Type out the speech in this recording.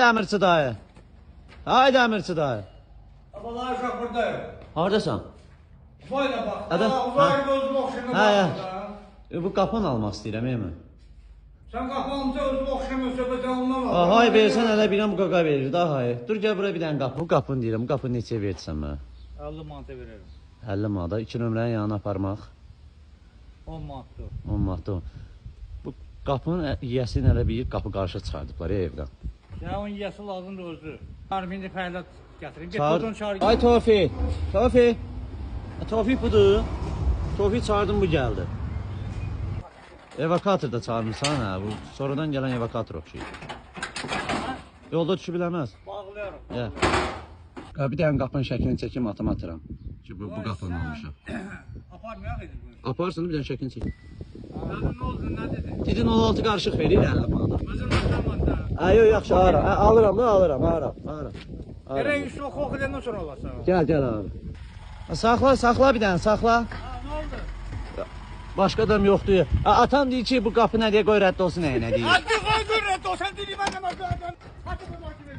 Dəmirçi dayı. Hay dəmirçi dayı. Abalar uşaq buradayım. Haradasan? Vay da bax. Adam- Uzayır özüm oxşamı Hə, hə. baxır. Bu qapını almaq istəyirəm, mi? Sən qapağımca özüm oxşamı söhbət ondan var. Hay versən hələ birəm bu qaqa verir da hay. Dur gəl bura bir dənə qapı. Bu qapını deyirəm. Bu qapını neçəyə verirsən mənə? 50 manata verərəm. 50 manata 2 nömrənin yanına aparmaq. 10 manatdır. 10 manata. Bu qapının yiyəsini hələ bir qapı qarşı çıxardıblar evdən. Ya onun yiyəsi lazımdır özü. Armindi fərlat gətirin. Get Çağır. buradan çağır. Ay Tofiq. Tofiq. Tofiq budur. Tofiq çağırdım bu gəldi. Evakuator da çağırmışsan hə. Bu sonradan gələn evakuator oxşuyur. Yolda düşü biləməz. Bağlayarım. Gəl. Bir dənə qapının şəklini çəkim atıma atıram. Ki bu qapını almışam. Aparmayaq idi bunu. Aparsın bir dənə şəklini çək. Sözün nə oldu, nə dedi? Dedin 16 qarışıq verir 50 manata. Özün atamanda. Yox yaxşı alıram. Alıram da alıram. Gerək iş oxu edəndən sonra olarsan. Gəl abi. Saxla bir dənə saxla. Ha, nə oldu? Başqa adam yoxdur. Atam deyir ki bu qapı nə deyə qoy rədd olsun nə deyir. Hadi qoy rədd ol, sən deyirəm mən nə məqam. Hadi bu bakı ver.